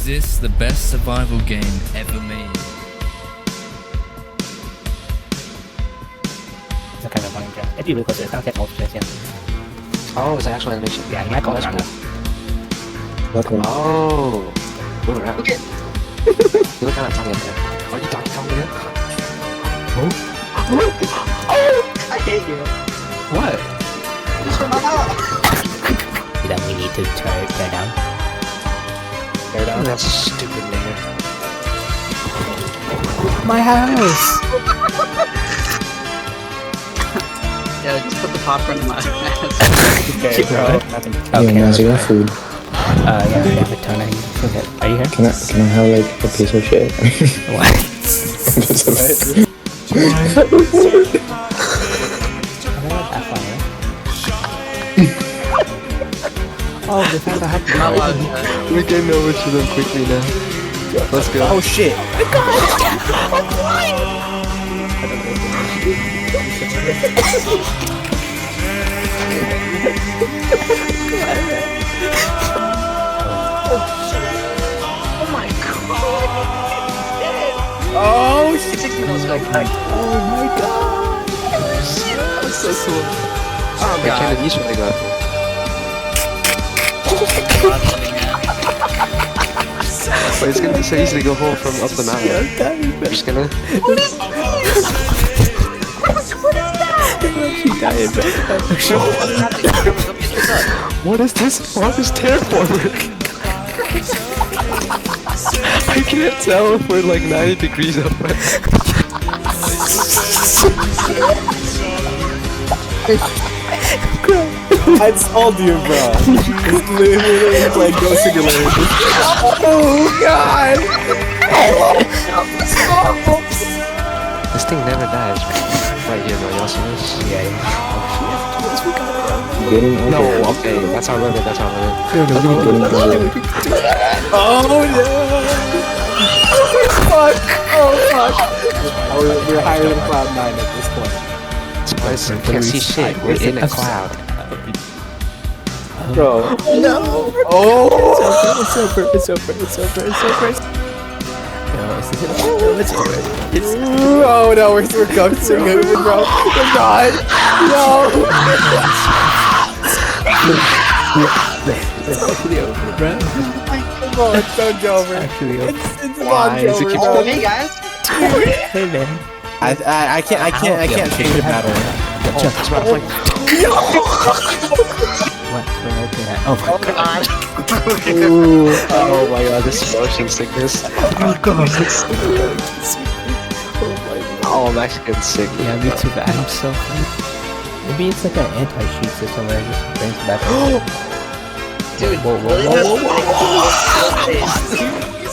this the best survival game ever made? It's a kind of funny game. If you because it's not that multiplayer. Oh, it's an actual animation. Yeah, you might call that's it cool. Welcome. Oh. Move around. Okay. You look kind of tiny up there. Are you talking to me? Oh, I hate you. What? then we need to tear down. Tear down? That's a stupid nigger. My house! Yeah, just put the popcorn in my ass. Okay, bro. Hey, Naz, you got food? Yeah, we have a ton of okay. Are you here? Can I have like a piece of shit? What? Oh, they found a happy. Not allowed to. We're getting over to them quickly now. Let's go. Oh shit! Oh shit! 6 minutes back. Oh my god! That's so cool. Oh my god. You should go. But it's gonna be so easy to go home from up the mountain. We're just gonna. What is this? What is terraforming? I can't tell if we're like 90 degrees up right It's all you, bro. It's literally like Go Simulator. Oh god! This thing never dies. Right here, bro. Y'all see this? Yeah. Getting over No, it. okay. That's our limit. That's our limit. Getting over it. Oh no! Fuck! Oh fuck! We're higher than Cloud9 at this point. Spice, can't see shit. We're in a cloud. Bro. No! Oh! It's over. It's over. It's over. It's over. No, it's over. Oh no, we're going to it, bro. We're not. No! It's actually over, bro. Come on, don't go over. Actually over. It's Why? not Is it over, keep bro. Hey guys. Hey man. I can't change the pattern. That's my point. What? We're looking at. Oh my god. Ooh. Oh my god, this is motion sickness. Oh god. Oh, I'm actually getting sick. Yeah, me too, but I'm so funny. Maybe it's like an anti-cheat system where it just brings back. Dude, Whoa, whoa, really whoa, does-